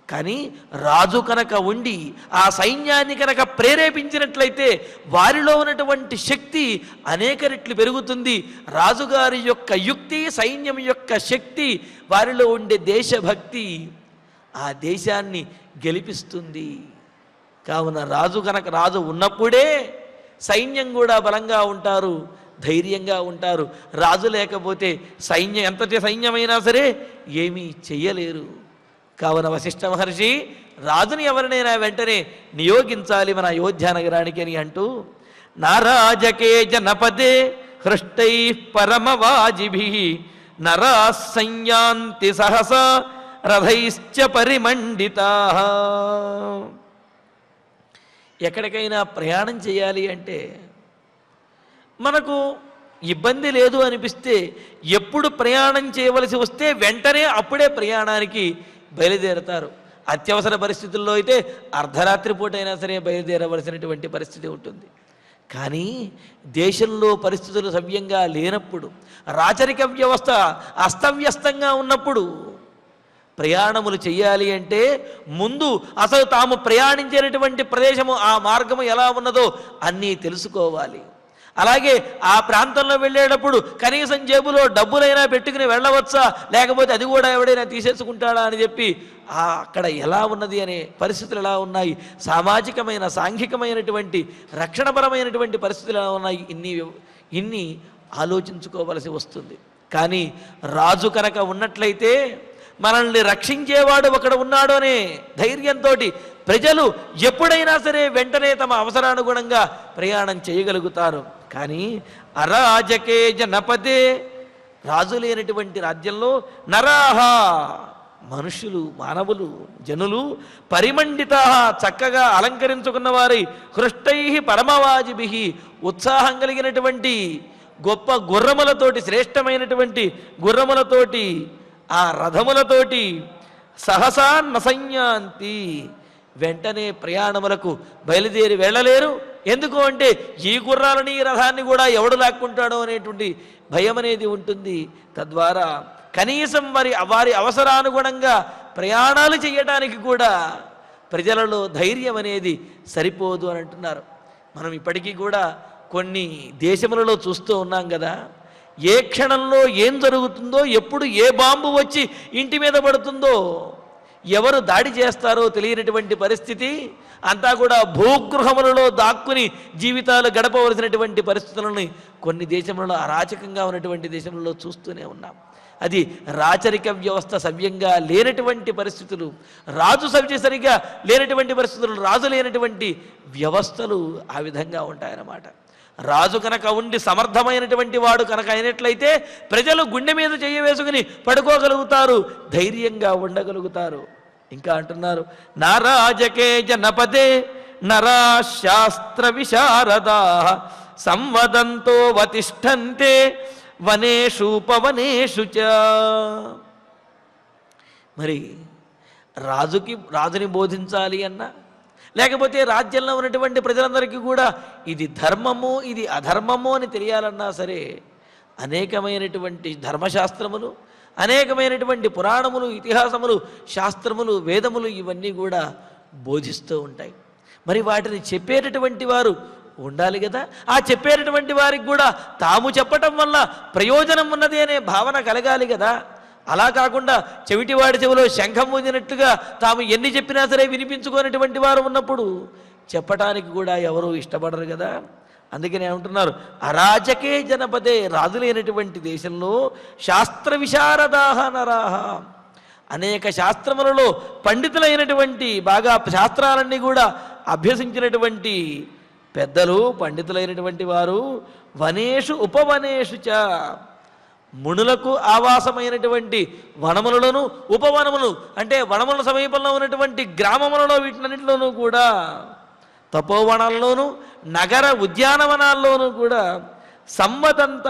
కానీ రాజు కనుక ఉండి ఆ సైన్యాన్ని కనుక ప్రేరేపించినట్లయితే వారిలో ఉన్నటువంటి శక్తి అనేక రెట్లు పెరుగుతుంది. రాజుగారి యొక్క యుక్తి, సైన్యం యొక్క శక్తి, వారిలో ఉండే దేశభక్తి ఆ దేశాన్ని గెలిపిస్తుంది. కావున రాజు ఉన్నప్పుడే సైన్యం కూడా బలంగా ఉంటారు, ధైర్యంగా ఉంటారు. రాజు లేకపోతే సైన్యం ఎంతటి సైన్యమైనా సరే ఏమీ చెయ్యలేరు. కావున వశిష్ఠ మహర్షి రాజుని ఎవరినైనా వెంటనే నియోగించాలి మన అయోధ్య నగరానికి అని అంటూ, నారాజకే జనపదే హృష్టై పరమవాజిభి నరా సంయాంతి సహసా రథైశ్చ పరిమండితా. ఎక్కడికైనా ప్రయాణం చేయాలి అంటే మనకు ఇబ్బంది లేదు అనిపిస్తే ఎప్పుడు ప్రయాణం చేయవలసి వస్తే వెంటనే అప్పుడే ప్రయాణానికి బయలుదేరతారు. అత్యవసర పరిస్థితుల్లో అయితే అర్ధరాత్రి పూటైనా సరే బయలుదేరవలసినటువంటి పరిస్థితి ఉంటుంది. కానీ దేశంలో పరిస్థితులు సవ్యంగా లేనప్పుడు, రాచరిక వ్యవస్థ అస్తవ్యస్తంగా ఉన్నప్పుడు ప్రయాణములు చేయాలి అంటే ముందు అసలు తాము ప్రయాణించేటటువంటి ప్రదేశము, ఆ మార్గము ఎలా ఉన్నదో అన్నీ తెలుసుకోవాలి. అలాగే ఆ ప్రాంతంలో వెళ్ళేటప్పుడు కనీసం జేబులో డబ్బులైనా పెట్టుకుని వెళ్ళవచ్చా, లేకపోతే అది కూడా ఎవడైనా తీసేసుకుంటాడా అని చెప్పి అక్కడ ఎలా ఉన్నది అనే పరిస్థితులు ఎలా ఉన్నాయి, సామాజికమైన సాంఘికమైనటువంటి రక్షణపరమైనటువంటి పరిస్థితులు ఎలా ఉన్నాయి, ఇన్ని ఆలోచించుకోవలసి వస్తుంది. కానీ రాజు కనుక ఉన్నట్లయితే మనల్ని రక్షించేవాడు ఒకడు ఉన్నాడు అనే ధైర్యంతో ప్రజలు ఎప్పుడైనా సరే వెంటనే తమ అవసరానుగుణంగా ప్రయాణం చేయగలుగుతారు. కానీ అరాజకే జనపదే, రాజు లేనటువంటి రాజ్యంలో నరాహ, మనుషులు, మానవులు, జనులు పరిమండిత, చక్కగా అలంకరించుకున్న వారి, హృష్టై పరమవాజిభి, ఉత్సాహం కలిగినటువంటి గొప్ప గుర్రములతోటి, శ్రేష్టమైనటువంటి గుర్రములతోటి, ఆ రథములతోటి సహసా నసంయాంతి, వెంటనే ప్రయాణములకు బయలుదేరి వెళ్ళలేరు. ఎందుకు అంటే ఈ గుర్రాలని, ఈ రథాన్ని కూడా ఎవడు లాక్కుంటాడో అనేటువంటి భయం అనేది ఉంటుంది. తద్వారా కనీసం వారి అవసరానుగుణంగా ప్రయాణాలు చేయడానికి కూడా ప్రజలలో ధైర్యం అనేది సరిపోదు అని అంటున్నారు. మనం ఇప్పటికీ కూడా కొన్ని దేశములలో చూస్తూ ఉన్నాం కదా, ఏ క్షణంలో ఏం జరుగుతుందో, ఎప్పుడు ఏ బాంబు వచ్చి ఇంటి మీద పడుతుందో, ఎవరు దాడి చేస్తారో తెలియనటువంటి పరిస్థితి, అంతా కూడా భూగృహములలో దాక్కుని జీవితాలు గడపవలసినటువంటి పరిస్థితులను కొన్ని దేశములలో, అరాచకంగా ఉన్నటువంటి దేశంలో చూస్తూనే ఉన్నాం. అది రాచరిక వ్యవస్థ సవ్యంగా లేనటువంటి పరిస్థితులు, రాజు సరిగా లేనటువంటి పరిస్థితులు, రాజు లేనటువంటి వ్యవస్థలు ఆ విధంగా ఉంటాయన్నమాట. రాజు కనుక ఉండి సమర్థమైనటువంటి వాడు కనుక అయినట్లయితే ప్రజలు గుండె మీద చెయ్యి వేసుకుని పడుకోగలుగుతారు, ధైర్యంగా ఉండగలుగుతారు. ఇంకా అంటున్నారు, నారాజకే జనపదే నరా శాస్త్ర విశారదా సంవదంతో వతిష్టంతే వనేషు పవనేషు చ. మరి రాజుని బోధించాలి అన్నా, లేకపోతే రాజ్యంలో ఉన్నటువంటి ప్రజలందరికీ కూడా ఇది ధర్మము, ఇది అధర్మము అని తెలియాలన్నా సరే అనేకమైనటువంటి ధర్మశాస్త్రములు, అనేకమైనటువంటి పురాణములు, ఇతిహాసములు, శాస్త్రములు, వేదములు ఇవన్నీ కూడా బోధిస్తూ ఉంటాయి. మరి వాటిని చెప్పేటటువంటి వారు ఉండాలి కదా. ఆ చెప్పేటటువంటి వారికి కూడా తాము చెప్పటం వల్ల ప్రయోజనం ఉన్నది అనే భావన కలగాలి కదా. అలా కాకుండా చెవిటివాడి చెవిలో శంఖం ఊదినట్టుగా తాము ఎన్ని చెప్పినా సరే వినిపించుకునేటువంటి వారు ఉన్నప్పుడు చెప్పటానికి కూడా ఎవరు ఇష్టపడరు కదా. అందుకని ఏమంటున్నారు, అరాజకే జనపదే, రాజు లేనటువంటి దేశంలో శాస్త్ర విశారదాహ నరాహ, అనేక శాస్త్రములలో పండితులైనటువంటి, బాగా శాస్త్రాలన్నీ కూడా అభ్యసించినటువంటి పెద్దలు, పండితులైనటువంటి వారు వనేషు ఉపవనేషు చ, మునులకు ఆవాసమైనటువంటి వనములలోను, ఉపవనములు అంటే వనముల సమీపంలో ఉన్నటువంటి గ్రామములలో, వీటినన్నింటిలోనూ కూడా, తపోవనాల్లోనూ నగర ఉద్యానవనాల్లోనూ కూడా సంవదంత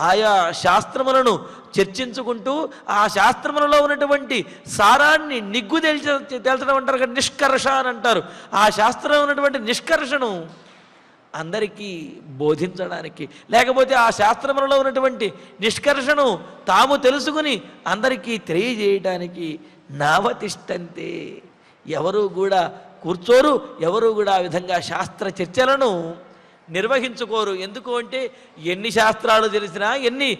ఆయా శాస్త్రములను చర్చించుకుంటూ ఆ శాస్త్రములలో ఉన్నటువంటి సారాన్ని నిగ్గు తేల్చడం అంటారు కదా, నిష్కర్ష అని అంటారు. ఆ శాస్త్రంలో ఉన్నటువంటి నిష్కర్షను అందరికీ బోధించడానికి, లేకపోతే ఆ శాస్త్రములలో ఉన్నటువంటి నిష్కర్షను తాము తెలుసుకుని అందరికీ తెలియజేయడానికి నావతిష్టంతే, ఎవరు కూడా కూర్చోరు, ఎవరు కూడా ఆ విధంగా శాస్త్ర చర్చలను నిర్వహించుకోరు. ఎందుకు అంటే ఎన్ని శాస్త్రాలు తెలిసినా, ఎన్ని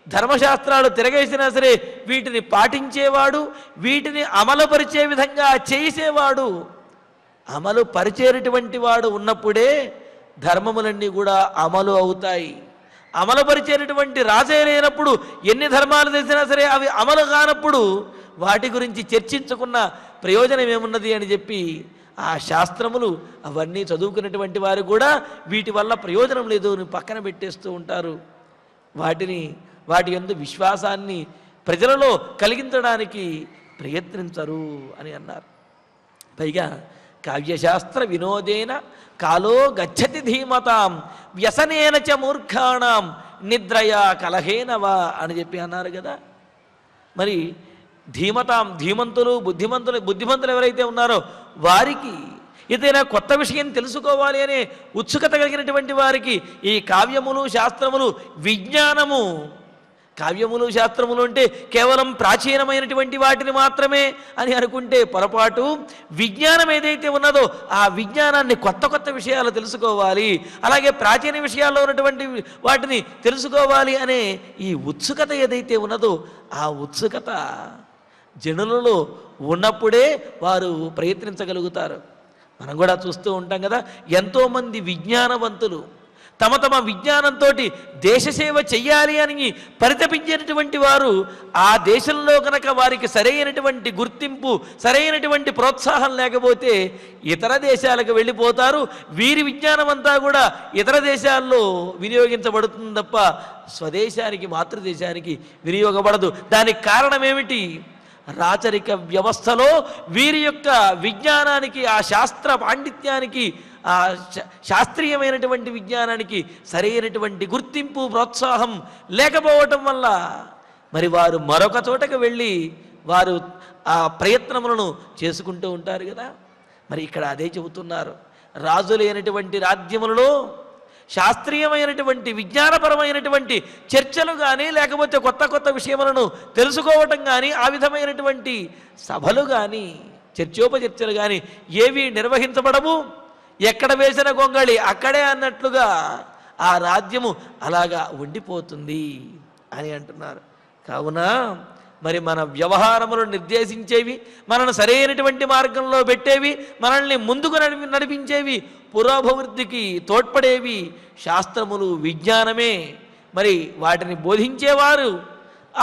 ధర్మశాస్త్రాలు తిరగేసినా సరే వీటిని పాటించేవాడు, వీటిని అమలుపరిచే విధంగా చేసేవాడు, అమలు పరిచేటటువంటి వాడు ఉన్నప్పుడే ధర్మములన్నీ కూడా అమలు అవుతాయి. అమలుపరిచేటటువంటి రాజే లేనప్పుడు ఎన్ని ధర్మాలు తెలిసినా సరే అవి అమలు కానప్పుడు వాటి గురించి చర్చించుకున్న ప్రయోజనం ఏమున్నది అని చెప్పి ఆ శాస్త్రములు అవన్నీ చదువుకున్నటువంటి వారు కూడా వీటి వల్ల ప్రయోజనం లేదు అని పక్కన పెట్టేస్తూ ఉంటారు. వాటి యందు విశ్వాసాన్ని ప్రజలలో కలిగించడానికి ప్రయత్నించరు అని అన్నారు. పైగా కావ్యశాస్త్ర వినోదేన కాలో గచ్చతి ధీమతాం వ్యసనేన చ మూర్ఖాణం నిద్రయా కలహేనవా అని చెప్పి అన్నారు కదా. మరి ధీమతాం ధీమంతులు బుద్ధిమంతులు ఎవరైతే ఉన్నారో వారికి ఏదైనా కొత్త విషయం తెలుసుకోవాలి అనే ఉత్సుకత కలిగినటువంటి వారికి ఈ కావ్యములు శాస్త్రములు విజ్ఞానము, కావ్యములు శాస్త్రములు అంటే కేవలం ప్రాచీనమైనటువంటి వాటిని మాత్రమే అని అనుకుంటే పొరపాటు. విజ్ఞానం ఏదైతే ఉన్నదో ఆ విజ్ఞానాన్ని కొత్త కొత్త విషయాలు తెలుసుకోవాలి, అలాగే ప్రాచీన విషయాల్లో ఉన్నటువంటి వాటిని తెలుసుకోవాలి అనే ఈ ఉత్సుకత ఏదైతే ఉన్నదో ఆ ఉత్సుకత జనులలో ఉన్నప్పుడే వారు ప్రయత్నించగలుగుతారు. మనం కూడా చూస్తూ ఉంటాం కదా, ఎంతోమంది విజ్ఞానవంతులు తమ తమ విజ్ఞానంతో దేశసేవ చెయ్యాలి అని పరితపించేటటువంటి వారు ఆ దేశంలో కనుక వారికి సరైనటువంటి గుర్తింపు సరైనటువంటి ప్రోత్సాహం లేకపోతే ఇతర దేశాలకు వెళ్ళిపోతారు. వీరి విజ్ఞానం అంతా కూడా ఇతర దేశాల్లో వినియోగించబడుతుంది తప్ప స్వదేశానికి మాతృదేశానికి వినియోగపడదు. దానికి కారణం ఏమిటి? రాచరిక వ్యవస్థలో వీరి యొక్క విజ్ఞానానికి ఆ శాస్త్ర పాండిత్యానికి ఆ శాస్త్రీయమైనటువంటి విజ్ఞానానికి సరైనటువంటి గుర్తింపు ప్రోత్సాహం లేకపోవటం వల్ల మరి వారు మరొక చోటకు వెళ్ళి వారు ఆ ప్రయత్నములను చేసుకుంటూ ఉంటారు కదా. మరి ఇక్కడ అదే చెబుతున్నారు, రాజు లేనటువంటి రాజ్యములలో శాస్త్రీయమైనటువంటి విజ్ఞానపరమైనటువంటి చర్చలు కానీ లేకపోతే కొత్త కొత్త విషయములను తెలుసుకోవటం కానీ ఆ విధమైనటువంటి సభలు కానీ చర్చోపచర్చలు కానీ ఏవి నిర్వహించబడవు. ఎక్కడ వేసిన గొంగళి అక్కడే అన్నట్లుగా ఆ రాజ్యము అలాగా ఉండిపోతుంది అని అంటున్నారు. కావున మరి మన వ్యవహారములను నిర్దేశించేవి, మనను సరైనటువంటి మార్గంలో పెట్టేవి, మనల్ని ముందుకు నడిపించేవి, పురోభివృద్ధికి తోడ్పడేవి శాస్త్రములు విజ్ఞానమే. మరి వాటిని బోధించేవారు,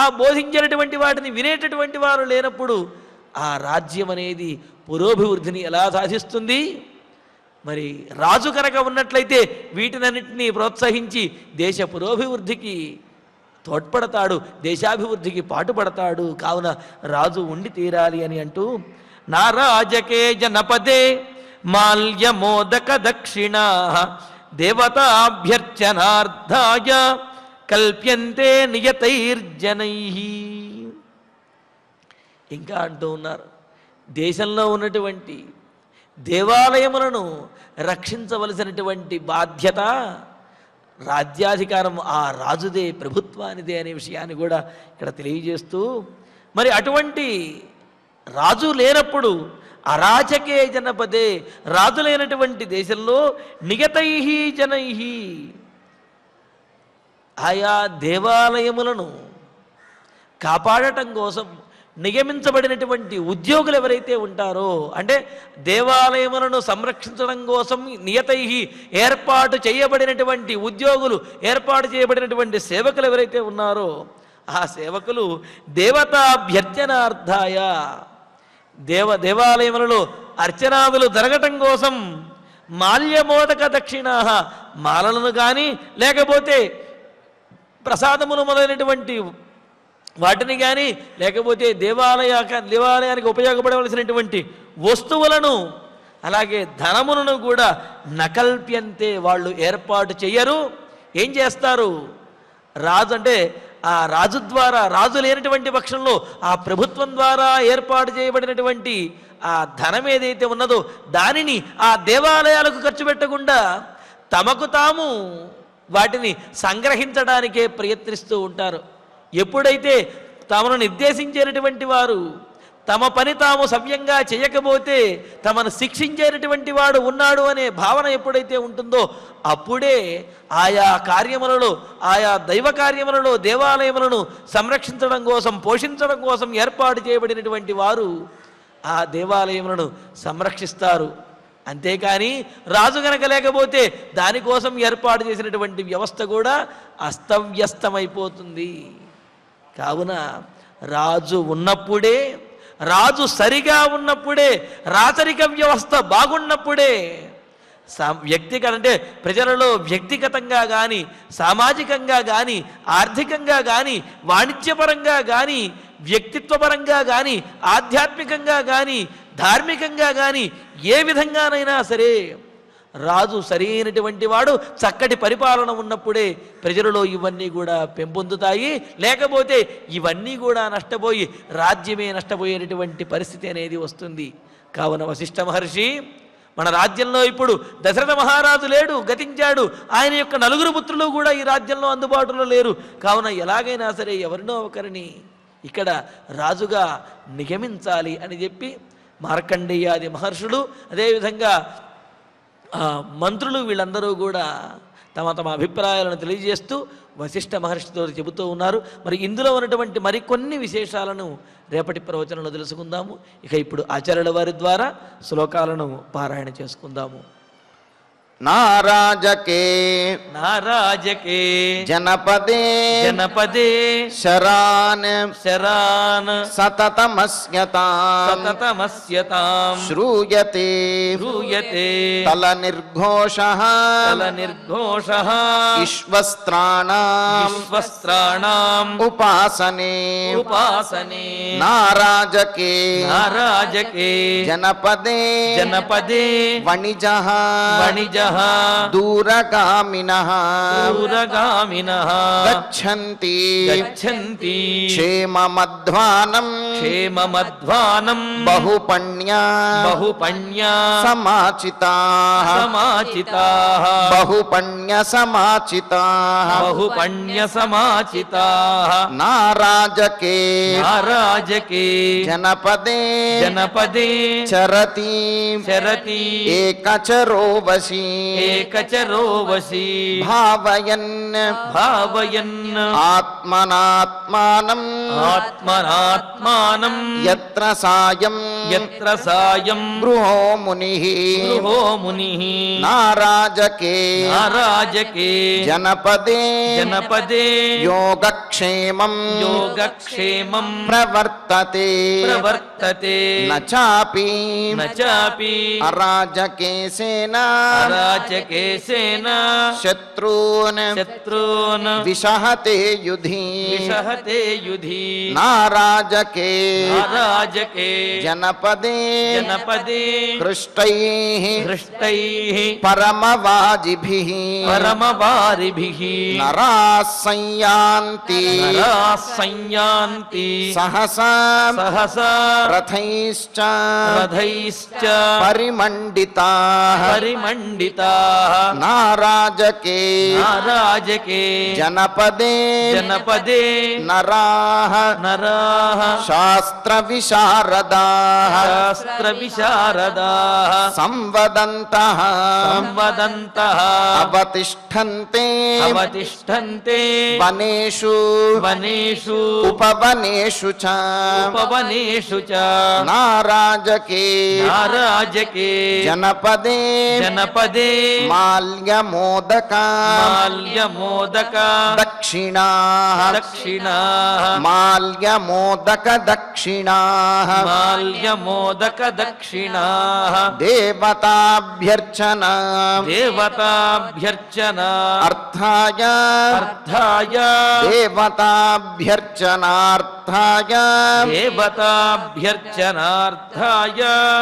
ఆ బోధించేటటువంటి వాటిని వినేటటువంటి వారు లేనప్పుడు ఆ రాజ్యం అనేది పురోభివృద్ధిని ఎలా సాధిస్తుంది? మరి రాజు కనుక ఉన్నట్లయితే వీటినన్నింటినీ ప్రోత్సహించి దేశ పురోభివృద్ధికి తోడ్పడతాడు, దేశాభివృద్ధికి పాటుపడతాడు. కావున రాజు ఉండి తీరాలి అని అంటూ నారాజకే జనపదే మాల్యమోదక దక్షిణా దేవతాభ్యర్చనార్థాయ కల్ప్యంతే నియతైర్జనై. ఇంకా అంటూ ఉన్నారు, దేశంలో ఉన్నటువంటి దేవాలయములను రక్షించవలసినటువంటి బాధ్యత రాజ్యాధికారం ఆ రాజుదే, ప్రభుత్వానిదే అనే విషయాన్ని కూడా ఇక్కడ తెలియజేస్తూ మరి అటువంటి రాజు లేనప్పుడు అరాచకే జనపదే, రాజు లేనటువంటి దేశంలో నియతై జనై ఆయా దేవాలయములను కాపాడటం కోసం నియమించబడినటువంటి ఉద్యోగులు ఎవరైతే ఉంటారో, అంటే దేవాలయములను సంరక్షించడం కోసం నియతై ఏర్పాటు చేయబడినటువంటి ఉద్యోగులు, ఏర్పాటు చేయబడినటువంటి సేవకులు ఎవరైతే ఉన్నారో ఆ సేవకులు దేవతాభ్యర్చనార్థాయ, దేవాలయములలో అర్చనాదులు జరగటం కోసం మాల్యమోదక దక్షిణా, మాలలను కానీ లేకపోతే ప్రసాదములు మొదలైనటువంటి వాటిని కానీ లేకపోతే దేవాలయానికి ఉపయోగపడవలసినటువంటి వస్తువులను అలాగే ధనములను కూడా నకల్ప్యంతే, వాళ్ళు ఏర్పాటు చెయ్యరు. ఏం చేస్తారు? రాజు అంటే ఆ రాజు ద్వారా, రాజు లేనటువంటి పక్షంలో ఆ ప్రభుత్వం ద్వారా ఏర్పాటు చేయబడినటువంటి ఆ ధనం ఏదైతే ఉన్నదో దానిని ఆ దేవాలయాలకు ఖర్చు పెట్టకుండా తమకు తాము వాటిని సంగ్రహించడానికే ప్రయత్నిస్తూ ఉంటారు. ఎప్పుడైతే తమను నిర్దేశించేటటువంటి వారు తమ పని తాము సవ్యంగా చేయకపోతే తమను శిక్షించేటటువంటి వాడు ఉన్నాడు అనే భావన ఎప్పుడైతే ఉంటుందో అప్పుడే ఆయా కార్యములలో, ఆయా దైవ కార్యములలో దేవాలయములను సంరక్షించడం కోసం, పోషించడం కోసం ఏర్పాటు చేయబడినటువంటి వారు ఆ దేవాలయములను సంరక్షిస్తారు. అంతేకాని రాజు గనక లేకపోతే దానికోసం ఏర్పాటు చేసినటువంటి వ్యవస్థ కూడా అస్తవ్యస్తమైపోతుంది. కావున రాజు ఉన్నప్పుడే, రాజు సరిగా ఉన్నప్పుడే, రాచరిక వ్యవస్థ బాగున్నప్పుడే అంటే ప్రజలలో వ్యక్తిగతంగా కానీ సామాజికంగా కానీ ఆర్థికంగా కానీ వాణిజ్యపరంగా కానీ వ్యక్తిత్వపరంగా కానీ ఆధ్యాత్మికంగా కానీ ధార్మికంగా కానీ ఏ విధంగానైనా సరే రాజు సరైనటువంటి వాడు, చక్కటి పరిపాలన ఉన్నప్పుడే ప్రజలలో ఇవన్నీ కూడా పెంపొందుతాయి. లేకపోతే ఇవన్నీ కూడా నష్టపోయి రాజ్యమే నష్టపోయేటటువంటి పరిస్థితి అనేది వస్తుంది. కావున వశిష్ఠ మహర్షి, మన రాజ్యంలో ఇప్పుడు దశరథ మహారాజు లేడు, గతించాడు. ఆయన యొక్క 4 పుత్రులు కూడా ఈ రాజ్యంలో అందుబాటులో లేరు. కావున ఎలాగైనా సరే ఎవరినో ఒకరిని ఇక్కడ రాజుగా నియమించాలి అని చెప్పి మార్కండేయాది మహర్షులు, అదేవిధంగా మంత్రులు వీళ్ళందరూ కూడా తమ తమ అభిప్రాయాలను తెలియజేస్తూ వశిష్ఠ మహర్షితో చెబుతూ ఉన్నారు. మరి ఇందులో ఉన్నటువంటి మరికొన్ని విశేషాలను రేపటి ప్రవచనంలో తెలుసుకుందాము. ఇక ఇప్పుడు ఆచార్యుల వారి ద్వారా శ్లోకాలను పారాయణ చేసుకుందాము. నారాజకే నారాజకే జనపదే జనపదే శరాన్ శరాన్ సతతమస్యతాం సతతమస్యతాం శ్రూయతే శ్రూయతే తల నిర్ఘోషః తల నిర్ఘోషః విశ్వస్త్రాణాం విశ్వస్త్రాణాం ఉపాసనే ఉపాసనే నారాజకే నారాజకే జనపదే జనపదే వణిజః వణిజః దూరగామినః దూరగామినః గచ్చంతి గచ్చంతి క్షేమమధ్వానం క్షేమమధ్వానం బహుపణ్య బహుపణ్య సమాచితాః సమాచితాః బహుపణ్య సమాచితాః బహుపణ్య సమాచితాః నారాజకే నారాజకే జనపదే జనపదే చరతి చరతి ఏకచరో వశీ ఏకచరో వశీ భావయన్ భావయన్ ఆత్మనాత్మానం ఆత్మనాత్మానం యత్ర సాయం యత్ర సాయం గృహో మునిః గృహో మునిః నారాజకే నారాజకే జనపదే జనపదే యోగక్షేమం యోగక్షేమం ప్రవర్తతే ప్రవర్తతే చాపి నచాపి అరాజకేసేన అరాజకేసేన శత్రూన్ శత్రూన్ విషహతే యుధి విషహతే యుధి నారాజకే నారాజకే జనపదే జనపదే హృష్టైః హృష్టైః పరమవాజిభిః పరమవారిభిః నరాः సంయాంతి నరాः సంయాంతి సహసా సహసా రథైశ్చ రథైశ్చ పరిమండితాః పరిమండితాః నారాజకే నారాజకే జనపదే జనపదే నరాః నరాః శాస్త్రవిశారదాః శాస్త్రవిశారదాః సంవదంతః సంవదంతః అవతిష్ఠన్తే అవతిష్ఠన్తే వనేషు వనేషు ఉపవనేషు చ ఉపవనేషు చ నారాజకే నారాజకే జనపదే జనపదే మాల్యమోదక మాల్యమోదక దక్షిణాః దక్షిణాః మాల్యమోదక దక్షిణాః మాల్యమోదక దక్షిణాః దేవతాభ్యర్చన దేవతాభ్యర్చన అర్థాయ అర్థాయ దేవతాభ్యర్చనార్థాయ దేవతాభ్యర్చనార్థాయ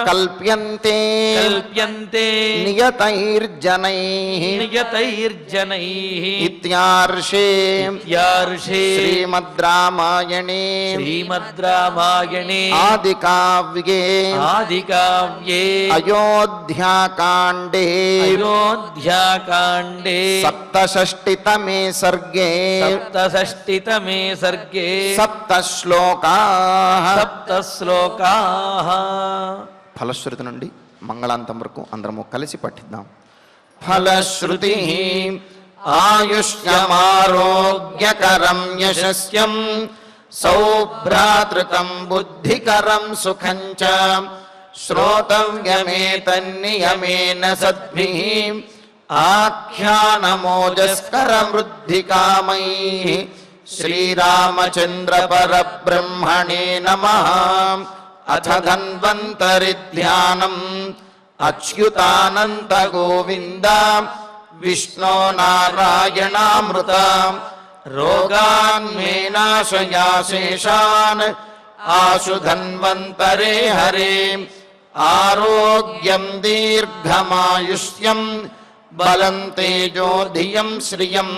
కల్ప్యంతే కల్ప్యంతే నియతైర్జనైః నియతైర్జనైః ఇత్యార్షే ఇత్యార్షే శ్రీమద్ రామాయణే శ్రీమద్ రామాయణే ఆదికావ్యే ఆదికావ్యే అయోధ్యాకాండే అయోధ్యాకాండే సప్తషష్టితమే సర్గే సప్తషష్టితమే సర్గే సప్తశ్లోకాః సప్త శ్లోకాః. ఫలశ్రుతి నుండి మంగళాంతం వరకు అందరము కలిసి పఠిద్దాం. ఫలశ్రుతి ఆయుష్యమారోగ్యకరం యశస్యం సౌభ్రాతృకం బుద్ధికరం సుఖం చ శ్రోతవ్యమేతన్నియమేన సద్భిః ఆఖ్యానమోజస్కరమృద్ధికామైః శ్రీరామచంద్ర పరబ్రహ్మణే నమః. అథ ధన్వంతరి ధ్యానం అచ్యుతానంత గోవింద విష్ణో నారాయణామృత రోగాన్మే నాశయాశేషాన్ ఆశు ధన్వంతరే హరే ఆరోగ్యం దీర్ఘమాయుష్యం బలం తేజో ధియం శ్రియం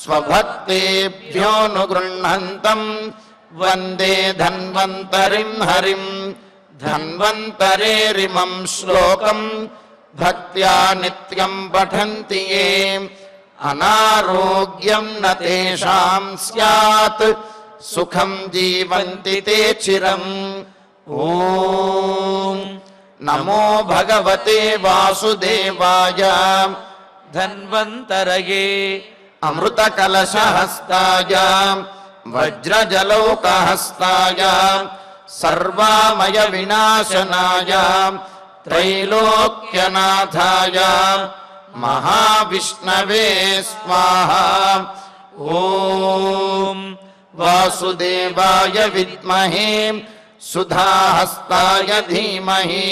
స్వభక్తేభ్యోనుగృహంతం వందే ధన్వంతరిం హరిం ధన్వంతరేరిమం శ్లోకం భక్త్యా నిత్యం పఠంతి యే అనారోగ్యం న తేషాం స్యాత్ సుఖం జీవంతి తే చిరం. ఓం నమో భగవతే వాసుదేవాయ ధన్వంతరయే అమృత కలశహస్తాయ వజ్రజలౌకహస్తాయ సర్వామయ వినాశనాయ త్రైలోక్యనాథాయ మహావిష్ణవే స్వాహా. ఓం వాసుదేవాయ విద్మహే సుధాహస్తాయ ధీమహి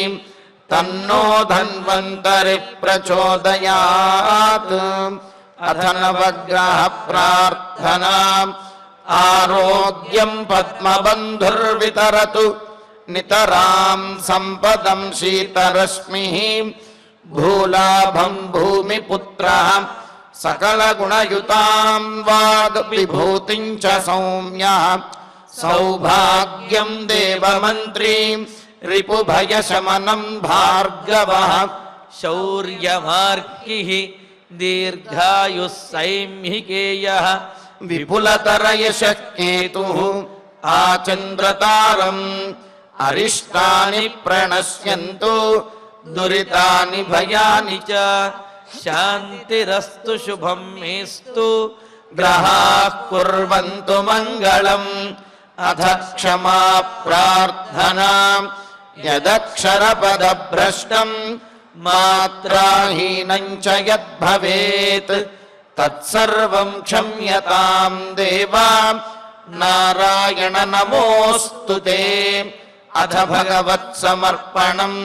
తన్నో ధన్వంతరి ప్రచోదయాత్. అథ నవగ్రహ ప్రార్థనా ఆరోగ్యం పద్మబంధుర్వితరతు నితరాం సంపదం శీతరశ్మిః భూలాభం భూమిపుత్రః సకలగుణయుతాం వాగ్విభూతిం చ సౌమ్యః సౌభాగ్యం దేవమంత్రీ రిపుభయశమనం భార్గవః శౌర్యమార్కిః దీర్ఘాయుః సైంహికేయః విపులతరయశః కేతుః ఆచంద్రతారం అరిష్టాని ప్రణశ్యంతు దురితాని భయాని చ శాంతిరస్తు శుభం మేస్తు గ్రహాః కుర్వంతు మంగళం. అథ క్షమా ప్రార్థనా యదక్షరపదభ్రష్టం మాత్రాహీనం చ యద్భవేత్ తత్సర్వం క్షమ్యతాం దేవా నారాయణ నమోస్తుతే. అథ భగవత్సమర్పణం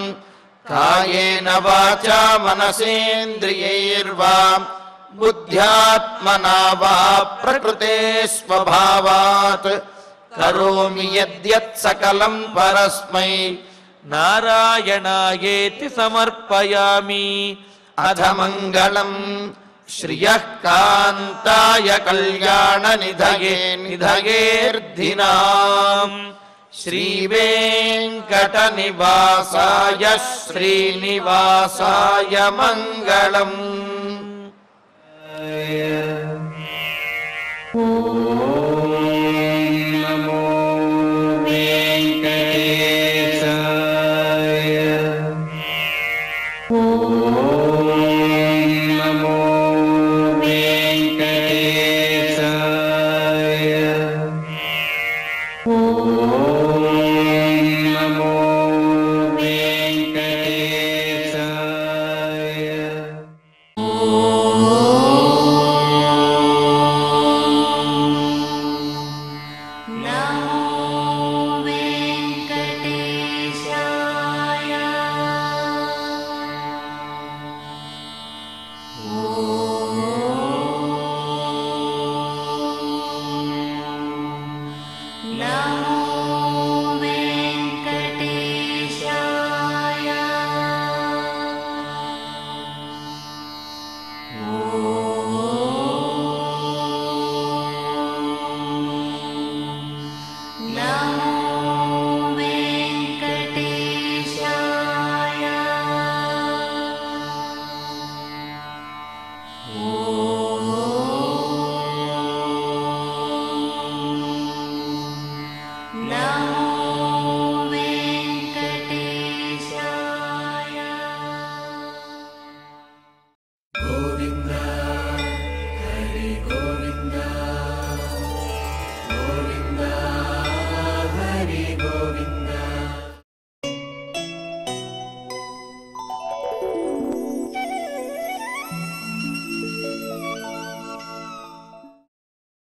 కాయేన వాచా మనసేంద్రియైర్వా బుద్ధ్యాత్మనా వా ప్రకృతే స్వభావాత్ కరోమి యద్యత్ సకలం పరస్మై నారాయణాయేతి సమర్పయామి. అథ మంగళం శ్రియః కాంతాయ కళ్యాణ నిధయే నిధయేర్ధినాం శ్రీవేంకటనివాసాయ శ్రీనివాసాయ మంగళం. నమో వెంకటేశాయ. నమో వెంకటేశాయ.